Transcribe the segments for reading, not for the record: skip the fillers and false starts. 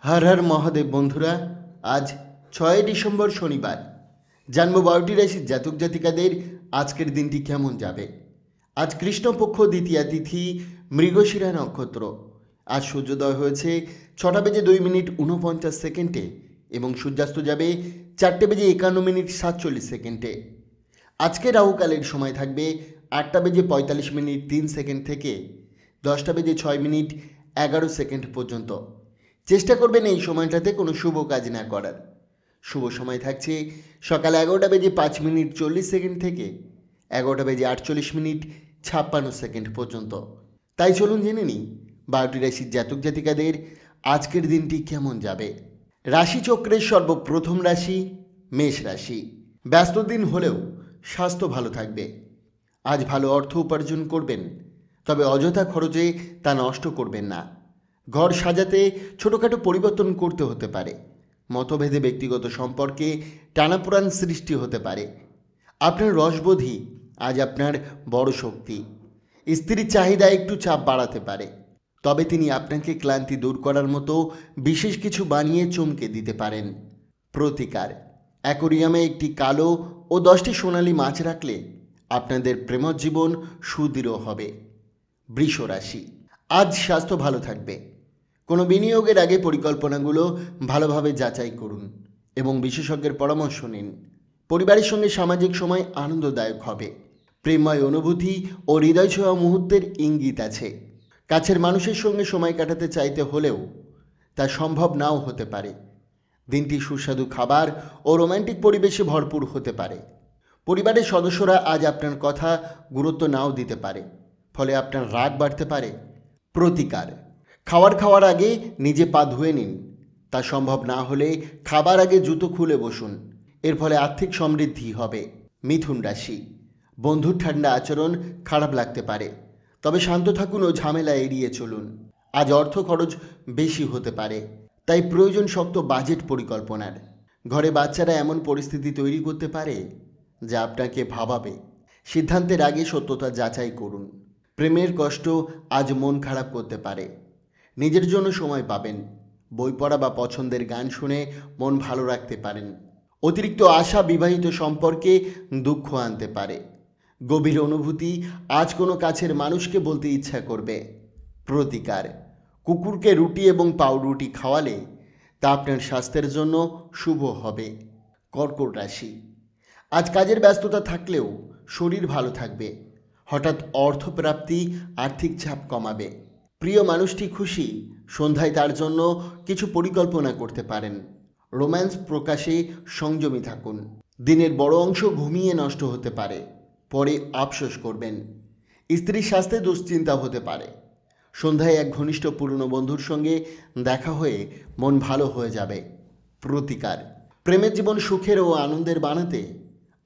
হর হর মহাদেব বন্ধুরা, আজ 6 ডিসেম্বর শনিবার। জানবো 12টি রাশির জাতক জাতিকাদের আজকের দিনটি কেমন যাবে। আজ কৃষ্ণপক্ষ দ্বিতীয়া তিথি, মৃগশিরা নক্ষত্র। আজ সূর্যোদয় হয়েছে 6:02 মিনিট 49 সেকেন্ডে এবং সূর্যাস্ত যাবে 4:51 মিনিট 47 সেকেন্ডে। আজকে রাহুকালের সময় থাকবে 8:45 মিনিট 3 সেকেন্ড থেকে 10:06 মিনিট 11 সেকেন্ড পর্যন্ত। চেষ্টা করবেন এই সময়টাতে কোনো শুভ কাজ না করার। শুভ সময় থাকছে সকাল 11:05 মিনিট 40 সেকেন্ড থেকে 11:48 মিনিট 56 সেকেন্ড পর্যন্ত। তাই চলুন জেনে নিই 12টি রাশির জাতক জাতিকাদের আজকের দিনটি কেমন যাবে। রাশিচক্রের সর্বপ্রথম রাশি মেষ রাশি। ব্যস্ত দিন হলেও স্বাস্থ্য ভালো থাকবে। আজ ভালো অর্থ উপার্জন করবেন, তবে অযথা খরচে তা নষ্ট করবেন না। ঘর সাজাতে ছোটোখাটো পরিবর্তন করতে হতে পারে। মতভেদে ব্যক্তিগত সম্পর্কে টানাপোড়েন সৃষ্টি হতে পারে। আপনার রসবোধই আজ আপনার বড় শক্তি। স্ত্রীর চাহিদা একটু চাপ বাড়াতে পারে, তবে তিনি আপনাকে ক্লান্তি দূর করার মতো বিশেষ কিছু বানিয়ে চমকে দিতে পারেন। প্রতিকার: অ্যাকোরিয়ামে একটি কালো ও 10টি সোনালী মাছ রাখলে আপনাদের প্রেমজীবন সুদৃঢ় হবে। বৃষ রাশি। আজ স্বাস্থ্য ভালো থাকবে। কোনো বিনিয়োগের আগে পরিকল্পনাগুলো ভালোভাবে যাচাই করুন এবং বিশেষজ্ঞের পরামর্শ নিন। পরিবারের সঙ্গে সামাজিক সময় আনন্দদায়ক হবে। প্রেমময় অনুভূতি ও হৃদয় ছোঁয়া মুহূর্তের ইঙ্গিত আছে। কাছের মানুষের সঙ্গে সময় কাটাতে চাইতে হলেও তা সম্ভব নাও হতে পারে। দিনটি সুস্বাদু খাবার ও রোম্যান্টিক পরিবেশে ভরপুর হতে পারে। পরিবারের সদস্যরা আজ আপনার কথা গুরুত্ব নাও দিতে পারে, ফলে আপনার রাগ বাড়তে পারে। প্রতিকার: খাওয়ার আগে নিজে পা ধুয়ে নিন। তা সম্ভব না হলে খাবার আগে জুতো খুলে বসুন। এর ফলে আর্থিক সমৃদ্ধি হবে। মিথুন রাশি। বন্ধুর ঠান্ডা আচরণ খারাপ লাগতে পারে, তবে শান্ত থাকুন ও ঝামেলা এড়িয়ে চলুন। আজ অর্থ খরচ বেশি হতে পারে, তাই প্রয়োজন শক্ত বাজেট পরিকল্পনার। ঘরে বাচ্চারা এমন পরিস্থিতি তৈরি করতে পারে যা আপনাকে ভাবাবে। সিদ্ধান্তের আগে সত্যতা যাচাই করুন। প্রেমের কষ্ট আজ মন খারাপ করতে পারে। নিজের জন্য সময় পাবেন। বই পড়া বা পছন্দের গান শুনে মন ভালো রাখতে পারেন। অতিরিক্ত আশা বিবাহিত সম্পর্কে দুঃখ আনতে পারে। গভীর অনুভূতি আজ কোনো কাছের মানুষকে বলতে ইচ্ছা করবে। প্রতিকার: কুকুরকে রুটি এবং পাউরুটি খাওয়ালে তা আপনার স্বাস্থ্যের জন্য শুভ হবে। কর্কট রাশি। আজ কাজের ব্যস্ততা থাকলেও শরীর ভালো থাকবে। হঠাৎ অর্থপ্রাপ্তি আর্থিক চাপ কমাবে। প্রিয় মানুষটি খুশি, সন্ধ্যায় তার জন্য কিছু পরিকল্পনা করতে পারেন। রোম্যান্স প্রকাশে সংযমী থাকুন। দিনের বড় অংশ ঘুমিয়ে নষ্ট হতে পারে, পরে আফসোস করবেন। স্ত্রীর স্বাস্থ্যে দুশ্চিন্তা হতে পারে। সন্ধ্যায় এক ঘনিষ্ঠ পুরনো বন্ধুর সঙ্গে দেখা হয়ে মন ভালো হয়ে যাবে। প্রতিকার: প্রেমের জীবন সুখের ও আনন্দের বানাতে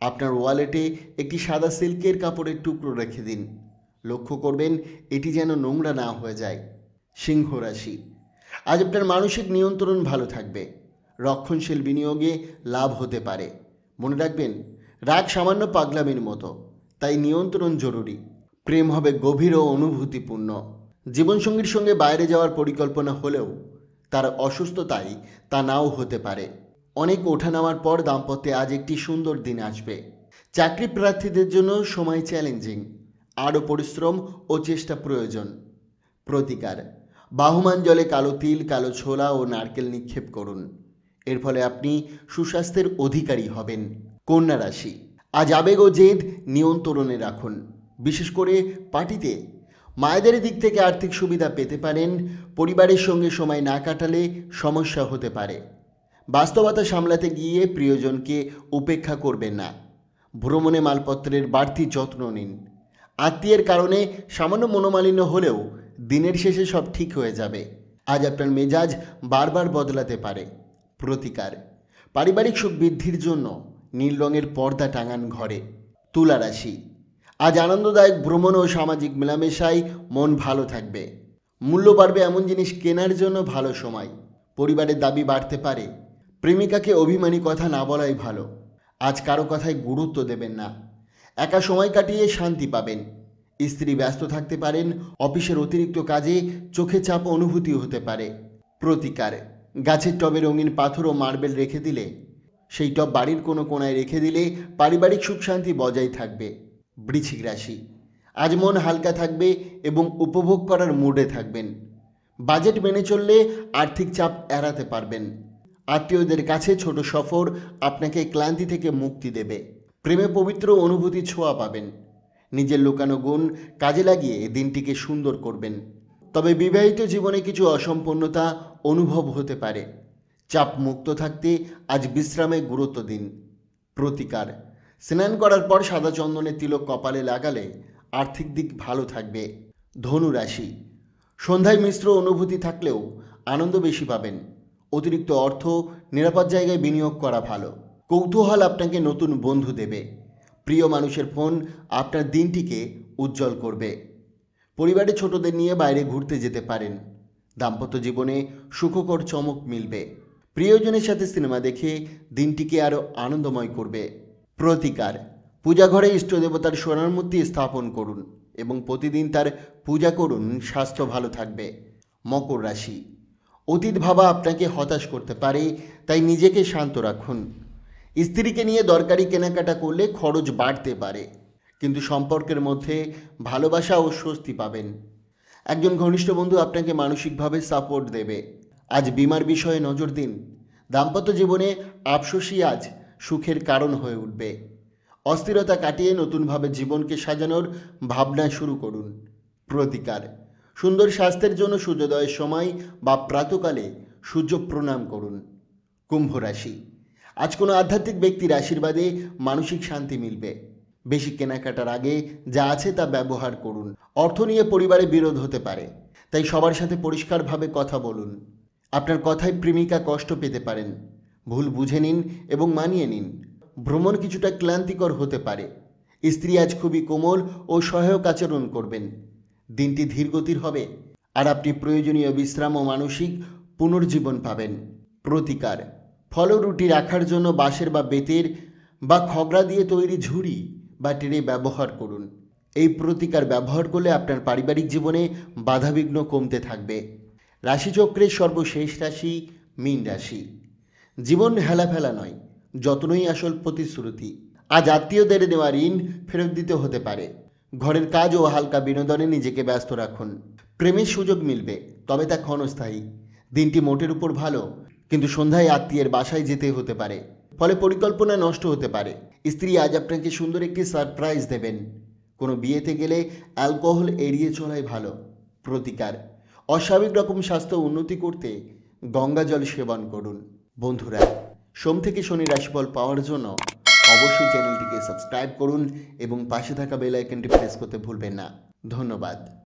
আপনার ওয়ালেটে একটি সাদা সিল্কের কাপড়ের টুকরো রেখে দিন। লক্ষ্য করবেন এটি যেন নোংরা না হয়ে যায়। সিংহ রাশি। আজ আপনার মানসিক নিয়ন্ত্রণ ভালো থাকবে। রক্ষণশীল বিনিয়োগে লাভ হতে পারে। মনে রাখবেন, রাগ সামান্য পাগলামির মতো, তাই নিয়ন্ত্রণ জরুরি। প্রেম হবে গভীর ও অনুভূতিপূর্ণ। জীবনসঙ্গীর সঙ্গে বাইরে যাওয়ার পরিকল্পনা হলেও তার অসুস্থতায় তা নাও হতে পারে। অনেক ওঠানামার পর দাম্পত্যে আজ একটি সুন্দর দিন আসবে। চাকরি প্রার্থীদের জন্য সময় চ্যালেঞ্জিং। আরও পরিশ্রম ও চেষ্টা প্রয়োজন। প্রতিকার: বাহুমান জলে কালো তিল, কালো ছোলা ও নারকেল নিক্ষেপ করুন। এর ফলে আপনি সুস্বাস্থ্যের অধিকারী হবেন। কন্যা রাশি। আজ আবেগ ও জেদ নিয়ন্ত্রণে রাখুন। বিশেষ করে পার্টিতে মায়েদের দিক থেকে আর্থিক সুবিধা পেতে পারেন। পরিবারের সঙ্গে সময় না কাটালে সমস্যা হতে পারে। বাস্তবতা সামলাতে গিয়ে প্রিয়জনকে উপেক্ষা করবেন না। ভ্রমণে মালপত্রের বাড়তি যত্ন নিন। আত্মীয়ের কারণে সামান্য মনোমালিন্য হলেও দিনের শেষে সব ঠিক হয়ে যাবে। আজ আপনার মেজাজ বারবার বদলাতে পারে। প্রতিকার: পারিবারিক সুখ বৃদ্ধির জন্য নীল রঙের পর্দা টাঙান ঘরে। তুলা রাশি। আজ আনন্দদায়ক ভ্রমণ ও সামাজিক মেলামেশায় মন ভালো থাকবে। মূল্য বাড়বে এমন জিনিস কেনার জন্য ভালো সময়। পরিবারের দাবি বাড়তে পারে। প্রেমিকাকে অভিমানী কথা না বলাই ভালো। আজ কারো কথায় গুরুত্ব দেবেন না। একা সময় কাটিয়ে শান্তি পাবেন। স্ত্রী ব্যস্ত থাকতে পারেন। অফিসের অতিরিক্ত কাজে চোখে চাপ অনুভূতি হতে পারে। প্রতিকার: গাছের টবে রঙিন পাথর ও মার্বেল রেখে দিলে, সেই টব বাড়ির কোনো কোণায় রেখে দিলে পারিবারিক সুখ শান্তি বজায় থাকবে। বৃশ্চিক রাশি, আজ মন হালকা থাকবে এবং উপভোগ করার মুডে থাকবেন। বাজেট মেনে চললে আর্থিক চাপ এড়াতে পারবেন। আত্মীয়দের কাছে ছোট সফর আপনাকে ক্লান্তি থেকে মুক্তি দেবে। প্রেমে পবিত্র অনুভূতি ছোঁয়া পাবেন। নিজের লুকানো গুণ কাজে লাগিয়ে দিনটিকে সুন্দর করবেন। তবে বিবাহিত জীবনে কিছু অসম্পূর্ণতা অনুভব হতে পারে। চাপ মুক্ত থাকতে আজ বিশ্রামে গুরুত্ব দিন। প্রতিকার, স্নান করার পর সাদা চন্দনের তিলক কপালে লাগালে আর্থিক দিক ভালো থাকবে। ধনু রাশি, সন্ধ্যায় মিশ্র অনুভূতি থাকলেও আনন্দ বেশি পাবেন। অতিরিক্ত অর্থ নিরাপদ জায়গায় বিনিয়োগ করা ভালো। কৌতূহল আপনাকে নতুন বন্ধু দেবে। প্রিয় মানুষের ফোন আপনার দিনটিকে উজ্জ্বল করবে। পরিবারের ছোটদের নিয়ে বাইরে ঘুরতে যেতে পারেন। দাম্পত্য জীবনে সুখকর চমক মিলবে। প্রিয়জনের সাথে সিনেমা দেখে দিনটিকে আরও আনন্দময় করবে। প্রতিকার, পূজাঘরে ইষ্টদেবতার সোনার মূর্তি স্থাপন করুন এবং প্রতিদিন তার পূজা করুন। স্বাস্থ্য ভালো থাকবে। মকর রাশি, অতীত ভাবা আপনাকে হতাশ করতে পারে, তাই নিজেকে শান্ত রাখুন। স্ত্রীকে নিয়ে দরকারি কেনাকাটা করলে খরচ বাড়তে পারে, কিন্তু সম্পর্কের মধ্যে ভালোবাসা ও স্বস্তি পাবেন। একজন ঘনিষ্ঠ বন্ধু আপনাকে মানসিকভাবে সাপোর্ট দেবে। আজ বীমার বিষয়ে নজর দিন। দাম্পত্য জীবনে আফসোসই আজ সুখের কারণ হয়ে উঠবে। অস্থিরতা কাটিয়ে নতুনভাবে জীবনকে সাজানোর ভাবনা শুরু করুন। প্রতিকার, সুন্দর স্বাস্থ্যের জন্য সূর্যোদয়ের সময় বা প্রাতকালে সূর্য প্রণাম করুন। কুম্ভ রাশি, আজ কোনো আধ্যাত্মিক ব্যক্তির আশীর্বাদে মানসিক শান্তি মিলবে। বেশি কেনাকাটার আগে যা আছে তা ব্যবহার করুন। অর্থ নিয়ে পরিবারে বিরোধ হতে পারে, তাই সবার সাথে পরিষ্কারভাবে কথা বলুন। আপনার কথায় প্রেমিকা কষ্ট পেতে পারেন। ভুল বুঝে নিন এবং মানিয়ে নিন। ভ্রমণ কিছুটা ক্লান্তিকর হতে পারে। স্ত্রী আজ খুবই কোমল ও সহায়ক আচরণ করবেন। দিনটি ধীরগতির হবে, আর আপনি প্রয়োজনীয় বিশ্রাম ও মানসিক পুনর্জীবন পাবেন। প্রতিকার, ফল রুটি রাখার জন্য বাঁশের বা বেতের বা খগড়া দিয়ে তৈরি ঝুড়ি বা ট্রে ব্যবহার করুন। এই প্রতিকার ব্যবহার করলে আপনার পারিবারিক জীবনে বাধাবিঘ্ন কমতে থাকবে। রাশিচক্রের সর্বশেষ রাশি মীন রাশি। জীবন হেলাফেলা নয়, যত্নই আসল প্রতিশ্রুতি। আজ আত্মীয়দের দেওয়া ঋণ ফেরত দিতে হতে পারে। ঘরের কাজ ও হালকা বিনোদনে নিজেকে ব্যস্ত রাখুন। প্রেমের সুযোগ মিলবে, তবে তা ক্ষণস্থায়ী। দিনটি মোটের উপর ভালো, কিন্তু সন্ধ্যায় আত্মীয়ের বাসায় যেতে হতে পারে, ফলে পরিকল্পনা নষ্ট হতে পারে। স্ত্রী আজ আপনাকে সুন্দর একটি সারপ্রাইজ দেবেন। কোনো বিয়েতে গেলে অ্যালকোহল এড়িয়ে চলাই ভালো। প্রতিকার, অস্বাভাবিক রকম স্বাস্থ্য উন্নতি করতে গঙ্গা জল সেবন করুন। বন্ধুরা, সোম থেকে শনি রাশিফল পাওয়ার জন্য অবশ্যই চ্যানেলটিকে সাবস্ক্রাইব করুন এবং পাশে থাকা বেল আইকনটি প্রেস করতে ভুলবেন না। ধন্যবাদ।